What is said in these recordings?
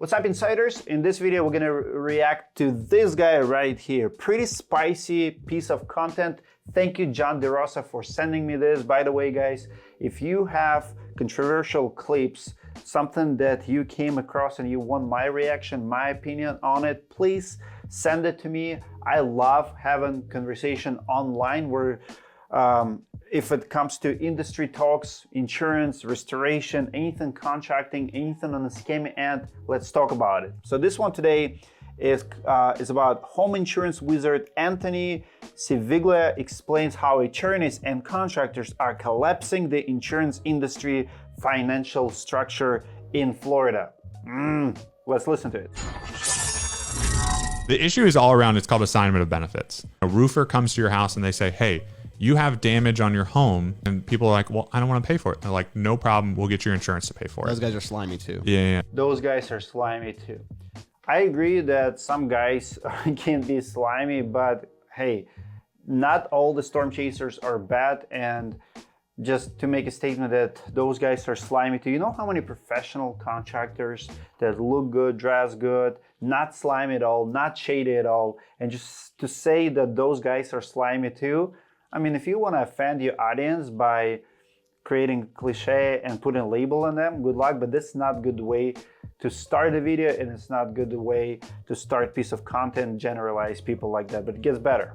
What's up, insiders? In this video, we're gonna react to this guy right here. Pretty spicy piece of content. Thank you, John DeRosa, for sending me this. By the way, guys, if you have controversial clips, something that you came across and you want my reaction, my opinion on it, please send it to me. I love having conversation online where if it comes to industry talks, insurance, restoration, anything contracting, anything on the scamming end, let's talk about it. So this one today is about home insurance wizard Anthony Civiglia explains how attorneys and contractors are collapsing the insurance industry financial structure in Florida. Let's listen to it. The issue is all around, it's called assignment of benefits. A roofer comes to your house and they say, hey, you have damage on your home, and people are like, well, I don't want to pay for it. They're like, no problem, we'll get your insurance to pay for it. Those guys are slimy too. Yeah. Those guys are slimy too. I agree that some guys can be slimy, but hey, not all the storm chasers are bad. And just to make a statement that those guys are slimy too, you know how many professional contractors that look good, dress good, not slimy at all, not shady at all, and just to say that those guys are slimy too, I mean, if you want to offend your audience by creating cliche and putting a label on them, good luck, but this is not a good way to start a video, and it's not a good way to start piece of content, generalize people like that, but it gets better.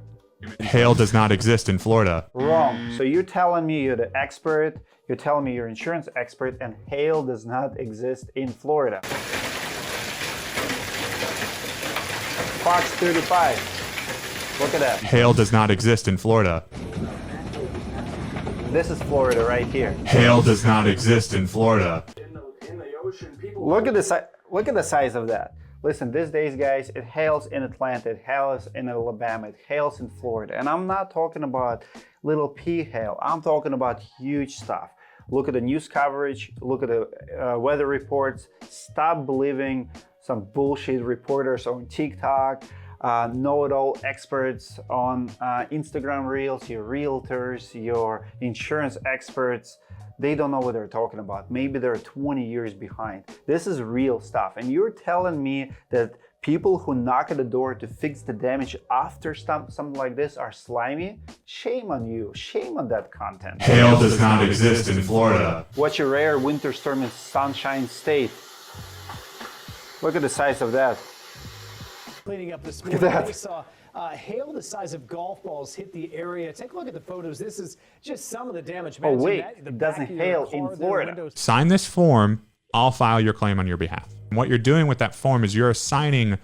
Hail does not exist in Florida. Wrong. So you're telling me you're the expert, you're telling me you're insurance expert, and hail does not exist in Florida. Fox 35. Look at that. Hail does not exist in Florida. This is Florida right here. Hail does not exist in Florida. In the ocean, people Look at the size of that. Listen, these days, guys, it hails in Atlanta, it hails in Alabama, it hails in Florida. And I'm not talking about little pea hail. I'm talking about huge stuff. Look at the news coverage, look at the weather reports. Stop believing some bullshit reporters on TikTok, know-it-all experts on Instagram Reels, your realtors, your insurance experts. They don't know what they're talking about. Maybe they're 20 years behind. This is real stuff. And you're telling me that people who knock at the door to fix the damage after something like this are slimy? Shame on you. Shame on that content. Hail does not exist in Florida. Watch a rare winter storm in Sunshine State. Look at the size of that. Cleaning up this morning, we saw hail the size of golf balls hit the area. Take a look at the photos. This is just some of the damage. Oh wait, it doesn't hail in Florida. Sign this form, I'll file your claim on your behalf. And what you're doing with that form is you're assigning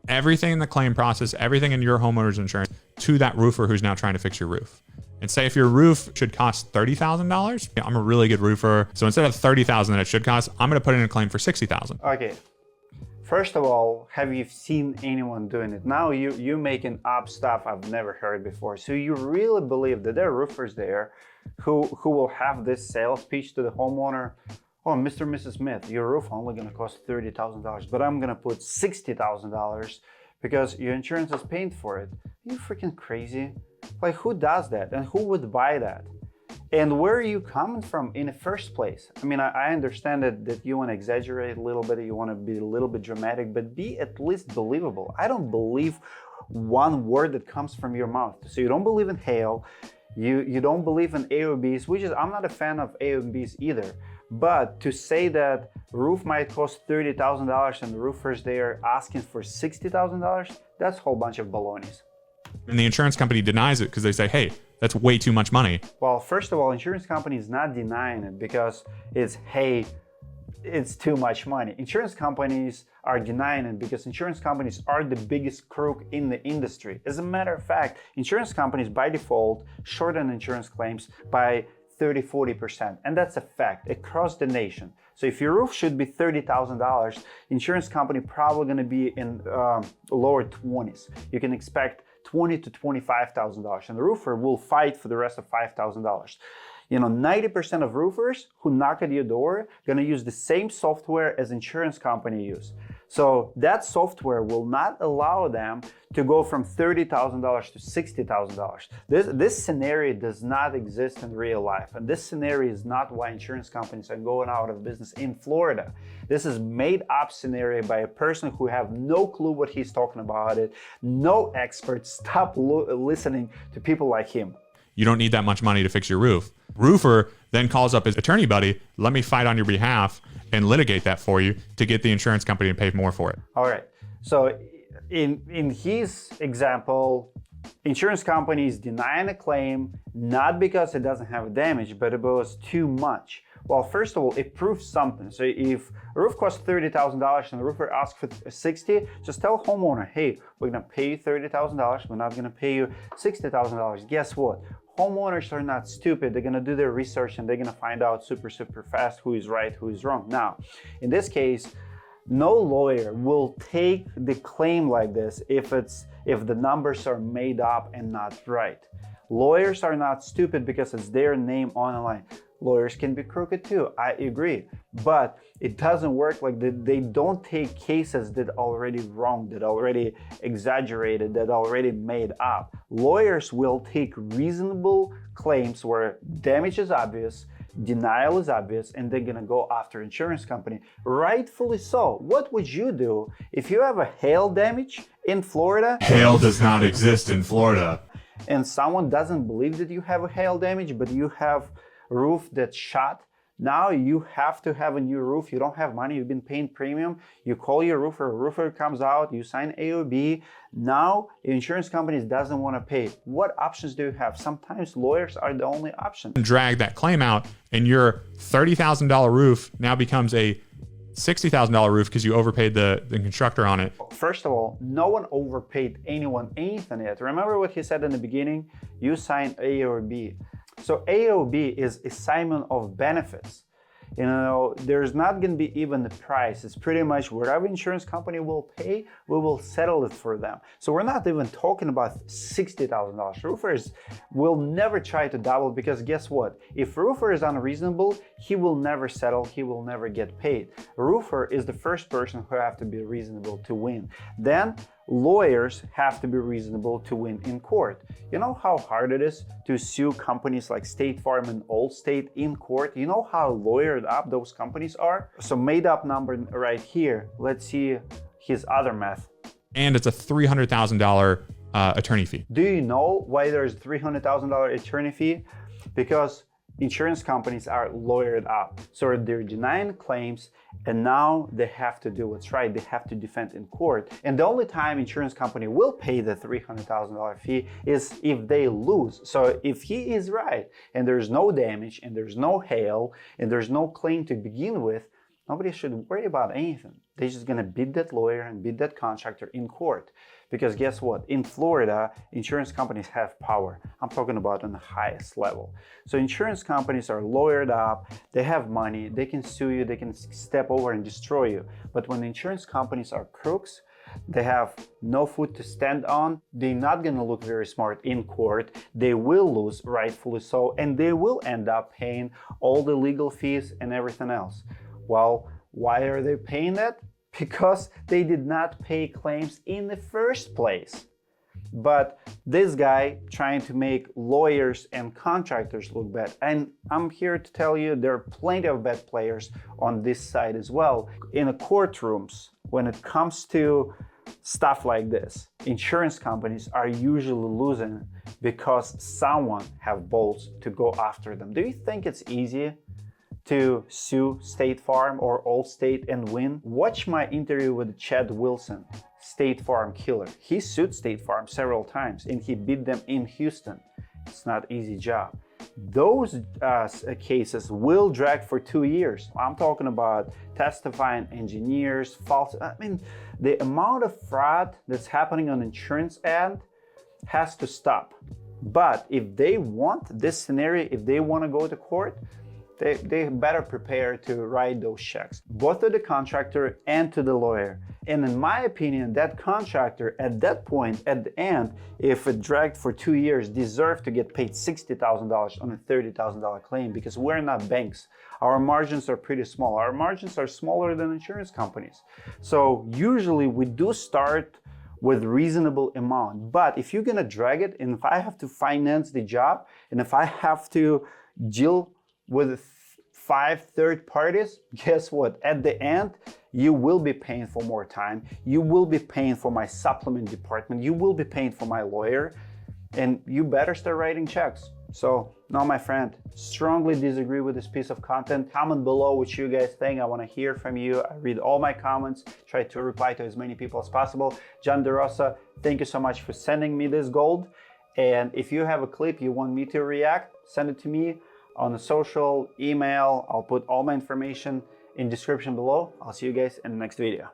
everything in the claim process, everything in your homeowner's insurance to that roofer who's now trying to fix your roof. And say if your roof should cost $30,000, I'm a really good roofer, so instead of $30,000 that it should cost, I'm gonna put in a claim for $60,000. Okay. First of all, have you seen anyone doing it? Now you're making up stuff I've never heard before. So you really believe that there are roofers there who will have this sales pitch to the homeowner? Oh, Mr. and Mrs. Smith, your roof only gonna cost $30,000, but I'm gonna put $60,000 because your insurance is paying for it. Are you freaking crazy? Like, who does that and who would buy that? And where are you coming from in the first place? I mean, I understand that you want to exaggerate a little bit, you want to be a little bit dramatic, but be at least believable. I don't believe one word that comes from your mouth. So you don't believe in hail, you don't believe in AOBs, which is, I'm not a fan of AOBs either. But to say that roof might cost $30,000 and the roofers there asking for $60,000, that's a whole bunch of balonies. And the insurance company denies it because they say, hey, that's way too much money. Well, first of all, insurance company is not denying it because it's, hey, it's too much money. Insurance companies are denying it because insurance companies are the biggest crook in the industry. As a matter of fact, insurance companies by default shorten insurance claims by 30–40%, and that's a fact across the nation. So if your roof should be $30,000, insurance company probably going to be in lower 20s. You can expect $20,000 to $25,000, and the roofer will fight for the rest of $5,000. You know, 90% of roofers who knock at your door are going to use the same software as insurance company use. So that software will not allow them to go from $30,000 to $60,000. This scenario does not exist in real life. And this scenario is not why insurance companies are going out of business in Florida. This is made up scenario by a person who have no clue what he's talking about it. No expert. Stop listening to people like him. You don't need that much money to fix your roof. Roofer then calls up his attorney buddy, let me fight on your behalf and litigate that for you to get the insurance company to pay more for it. All right. So in his example, insurance company is denying a claim, not because it doesn't have damage, but it was too much. Well, first of all, it proves something. So if a roof costs $30,000 and the roofer asks for $60,000, just tell homeowner, hey, we're gonna pay you $30,000, we're not gonna pay you $60,000. Guess what? Homeowners are not stupid. They're gonna do their research and they're gonna find out super fast who is right, who is wrong. Now, in this case, no lawyer will take the claim like this if the numbers are made up and not right. Lawyers are not stupid because it's their name on the line. Lawyers can be crooked too, I agree. But it doesn't work like that. They don't take cases that already wrong, that already exaggerated, that already made up. Lawyers will take reasonable claims where damage is obvious, denial is obvious, and they're gonna go after insurance company. Rightfully so. What would you do if you have a hail damage in Florida? Hail does not exist in Florida. And someone doesn't believe that you have a hail damage, but you have roof that's shot. Now you have to have a new roof. You don't have money. You've been paying premium. You call your roofer comes out, you sign AOB. Now insurance companies doesn't want to pay. What options do you have? Sometimes lawyers are the only option. Drag that claim out and your $30,000 roof now becomes a $60,000 roof because you overpaid the constructor on it. First of all, no one overpaid anyone anything yet. Remember what he said in the beginning? You sign AOB. So AOB is assignment of benefits. You know, there's not going to be even the price. It's pretty much whatever insurance company will pay, we will settle it for them. So we're not even talking about $60,000. Roofers will never try to double because guess what? If roofer is unreasonable, he will never settle, he will never get paid. Roofer is the first person who have to be reasonable to win. Then lawyers have to be reasonable to win in court. You know how hard it is to sue companies like State Farm and Allstate in court? You know how lawyered up those companies are? So made up number right here. Let's see his other math. And it's a $300,000 attorney fee. Do you know why there's a $300,000 attorney fee? Because insurance companies are lawyered up. So they're denying claims and now they have to do what's right. They have to defend in court. And the only time insurance company will pay the $300,000 fee is if they lose. So if he is right and there's no damage and there's no hail and there's no claim to begin with, nobody should worry about anything. They're just gonna beat that lawyer and beat that contractor in court. Because guess what? In Florida, insurance companies have power. I'm talking about on the highest level. So insurance companies are lawyered up, they have money, they can sue you, they can step over and destroy you. But when insurance companies are crooks, they have no foot to stand on, they're not gonna look very smart in court, they will lose, rightfully so, and they will end up paying all the legal fees and everything else. Well, why are they paying that? Because they did not pay claims in the first place. But this guy trying to make lawyers and contractors look bad. And I'm here to tell you there are plenty of bad players on this side as well. In the courtrooms, when it comes to stuff like this, insurance companies are usually losing because someone have balls to go after them. Do you think it's easy to sue State Farm or Allstate and win? Watch my interview with Chad Wilson, State Farm killer. He sued State Farm several times and he beat them in Houston. It's not an easy job. Those cases will drag for 2 years. I'm talking about testifying engineers, false. I mean, the amount of fraud that's happening on insurance end has to stop. But if they want this scenario, if they want to go to court, they better prepare to write those checks, both to the contractor and to the lawyer. And in my opinion, that contractor at that point, at the end, if it dragged for 2 years, deserved to get paid $60,000 on a $30,000 claim, because we're not banks. Our margins are pretty small. Our margins are smaller than insurance companies. So usually we do start with reasonable amount. But if you're gonna drag it, and if I have to finance the job, and if I have to deal with 5 third parties, guess what? At the end, you will be paying for more time. You will be paying for my supplement department. You will be paying for my lawyer, and you better start writing checks. So, no, my friend, strongly disagree with this piece of content. Comment below what you guys think. I want to hear from you. I read all my comments, try to reply to as many people as possible. John DeRosa, thank you so much for sending me this gold. And if you have a clip you want me to react, send it to me on the social, email. I'll put all my information in the description below. I'll see you guys in the next video.